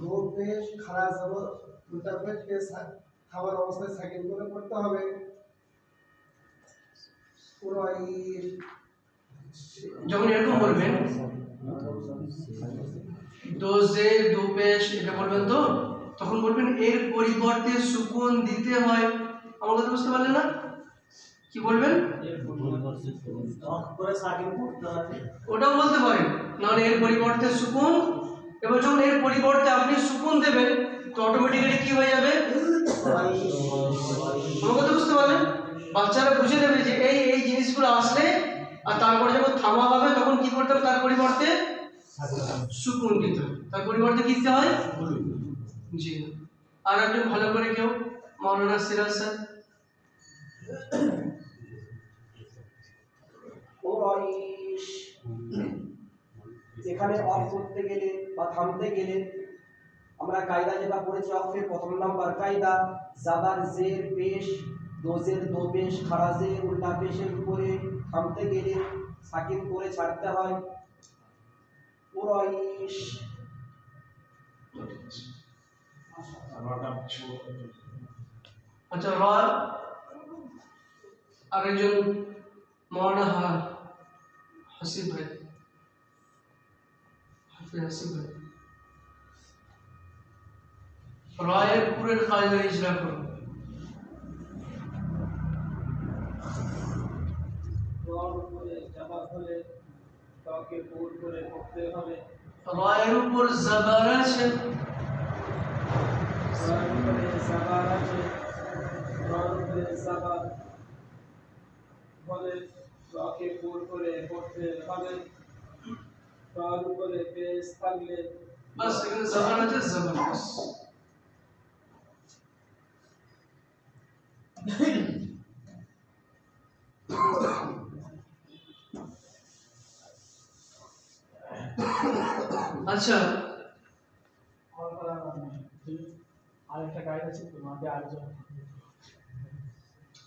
দো পেশ খাড়া জবর উল্টা পেশকে খাবার অবস্থায় সাকিন করে পড়তে হবে। যখন এরকম বলবেন দো জের দো পেশ এটা বলবেন তো, তখন বলবেন এর পরিবর্তে সুকুন দিতে হয়। আমার কথা বুঝতে পারলেন না? কি বলবেন? ওটাও বলতে পারেন, নাহলে এর পরিবর্তে সুকুন। এবার যখন এর পরিবর্তে আপনি সুকুন দেবেন তো অটোমেটিক্যালি কি হয়ে যাবে? আমার কথা বুঝতে পারলেন? বাচ্চারা বুঝে নেবে যে এই জিনিসগুলো আসলে, আর তারপরে যখন থামা হবে তখন কি করতে হবে? তার পরিবর্তে সুকুন দিতে হবে। তার পরিবর্তে কি দিতে হয়? জি। আর একটু ভালো করে কেউ, মৌলানা সিরাজ স্যার। কুরাইশ। এখানে অফ করতে গেলে বা থামতে গেলে আমরা কায়দা যেটা পড়েছি, অফের প্রথম নাম্বার কায়দা জাবার জের পেশ, দোজের দো পেশ, খারাজে উল্টা পেশের উপরে থামতে গেলে সাকিন করে ছাড়তে হয়। কুরাইশ। আচ্ছা, র আরেকজন মৌলানা হাসিব ভাই, হাফিজ হাসিব ভাই, রায়ের পুরের কায়দা ইজরা করুন। রর উপরে জাবার হলে তাকে পুর করে পড়তে হবে। রায়ের উপর জবর আছে, রর উপরে জাবার আছে, রর উপরে জাবার হলে তাকে পুর করে পড়তে হবে। রর উপরে পেশ থাকলে বাস এখানে জবর আছে, জবর বাস। আচ্ছা, আরেকটা গাইড আছে তোমাদের আরেকজন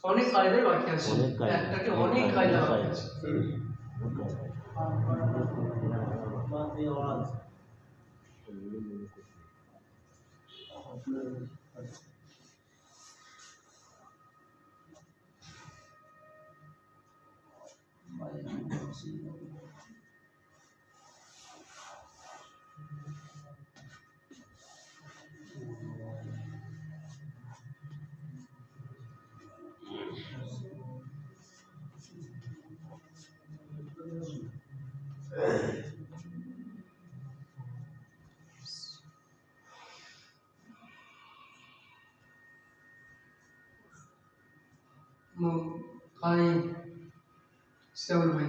অনেক কায়দাই বাকি আছে, একটাকে অনেক কায়দা বাকি আছে। ভাই শ্যামল ভাই,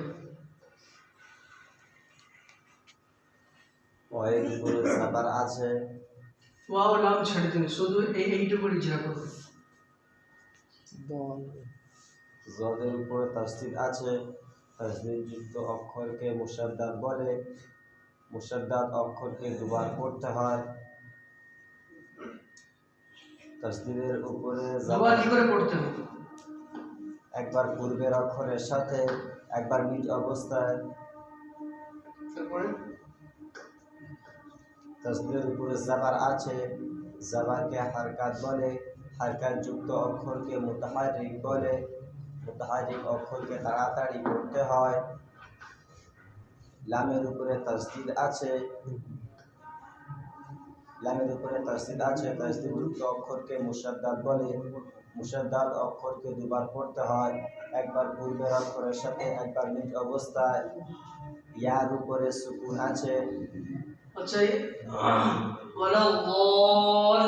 ওয়ের উপরে জাবার আছে, ওয়াও লাম ছেড়ে দিন, শুধু এইটুকু ইজরা করুন। জদের উপরে তাসদিদ আছে, তাসদিদ যুক্ত অক্ষরকে মুসাদ্দাদ বলে, মুসাদ্দাদ অক্ষরকে দুবার পড়তে হয়। তাসদিদের উপরে দুবার কি করে পড়তে হবে? একবার পূর্বের অক্ষরের সাথে, একবার মিট অবস্থায়। তাসদিদের উপরে জাবার আছে, জাবারকে হারকাত বলে, হারকাত যুক্ত অক্ষরকে মুতাহারিক বলে, মুতাহারিক অক্ষরকে তাড়াতাড়ি পড়তে হয়। লামের উপরে তাসদিদ আছে, লামের উপরে তাসদিদ আছে, তাসদিদ যুক্ত অক্ষরকে মুসাদ্দাদ বলে, মুসাদ্দাদ অক্ষরকে দুবার পড়তে হয়, একবার পূর্বের অক্ষরের সাথে, একবার মিট অবস্থায়। ইয়ার উপরে সুকুন আছে। আচ্ছা, ওয়ালা বল,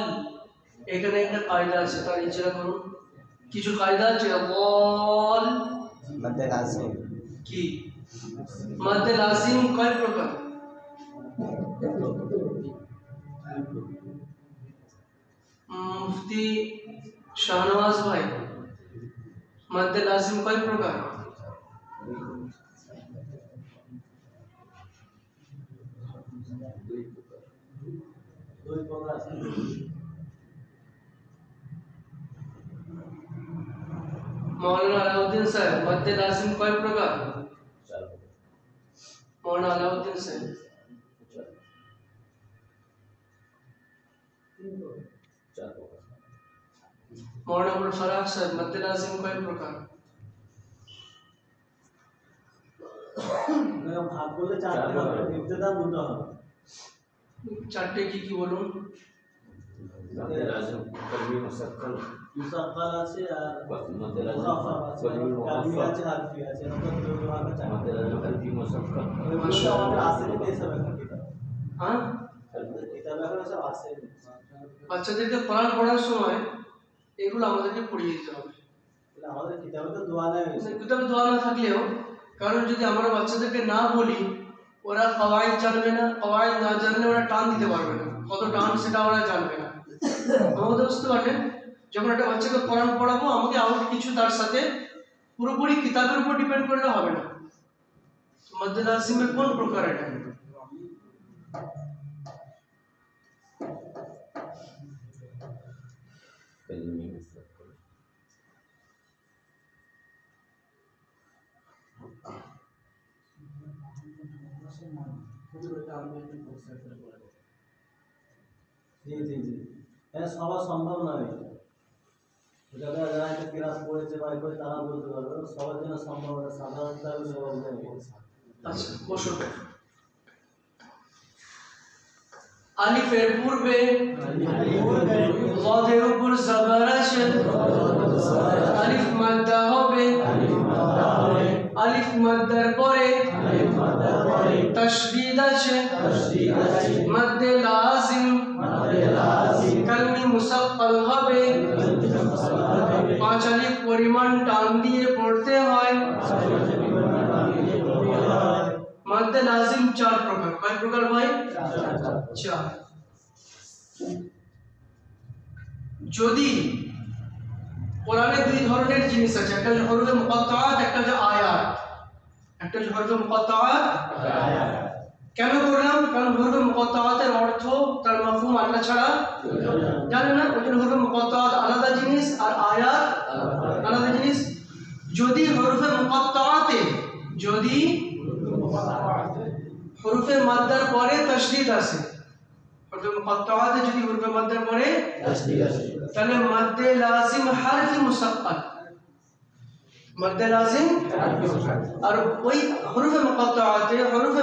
এখানে একটা কায়দা আছে, তার ইজরা করুন। কিছু কায়দা আছে। বল মধ্যে লাজিম কি? মধ্যে লাজিম কয় প্রকার? মুফতি শাহনওয়াজ ভাই, মধ্যে লাজিম কয় প্রকার? দুই প্রকার। मौलाना अलाउद्दीन साहब, मध्य लाजिम कय प्रकार? मौलाना अलाउद्दीन साहब, मौलाना अबुल फराह साहब, मध्य लाजिम कय प्रकार? ভাগ করলে চারটে হবে, ইবতেদা দুটো হবে। চারটে কি কি বলুন? মুসাক্কাল আছে আর মুখাফাফ আছে, কালমি আছে, হারফি আছে, এরকম দুটো ভাগ আছে। আমাদের আসেনি তো এসব এখন কিতাব। হ্যাঁ, কিতাব এখন সব আসেনি। বাচ্চাদেরকে কোরআন পড়ার সময় এগুলো আমাদেরকে পড়িয়ে দিতে হবে। আমাদের কিতাবে তো দোয়া নেই, কিতাবে দোয়া না থাকলেও, কারণ যদি আমরা বাচ্চাদেরকে না বলি, ওরা কওয়াইদ জানবে না, কওয়াইদ না জানলে ওরা টান দিতে পারবে না। কত টান সেটা ওরা জানবে না। আমাদের বুঝতে পারলেন, যখন একটা বাচ্চাকে কোরআন পড়াবো আমাকে আরো কিছু তার সাথে পুরোপুরি কিতাবের উপর ডিপেন্ড করলে হবে না। মদ্দে লাজিমের কোন প্রকার এটা? জি জি জি, হ্যাঁ সবার সম্ভব নয়, যারা যারা একটা ক্লাস পড়েছে বা করে তারা বলতে পারবে, সবার জন্য সম্ভব না, সাধারণত সবার জন্য। আচ্ছা বসো। আলিফের পূর্বে ওয়াদের উপর জবর আছে, আলিফ মাদ্দা হবে, আলিফ মাদ্দার পরে তাশদীদ আছে, মাদ্দে লাজিম, কালমি মুসাক্কাল হবে, 5 আলিফ পরিমাণ টান দিয়ে পড়তে হয়। মাদ্দে লাজিম 4 প্রকার। কয় প্রকার ভাই? 4। যদি কোরআনে 2 ধরনের জিনিস আছে, একটা হচ্ছে হরফে মুকাত্তাআত, একটা হচ্ছে আয়াত। একটা হচ্ছে হরফে মুকাত্তাআত, কেন করলাম? কারণ হরফে মুকাত্তাআতের অর্থ তার মাফহুম আল্লাহ ছাড়া জানে না, ওই জন্য হরফে মুকাত্তাআত আলাদা জিনিস আর আয়াত আলাদা জিনিস। যদি হরফে মুকাত্তাআতে যদি হরফে মাদ্দার পরে তাশদীদ আছে, হরফে মুকাত্তাআতে যদি হরফে মাদ্দার পরে তাশদীদ আছে, তাহলে মাদ্দে লাজিম হারফি মুসাক্কাল, মাদ্দে লাজিম। আর ওই হরফে মুকাত্তাআতে হরফে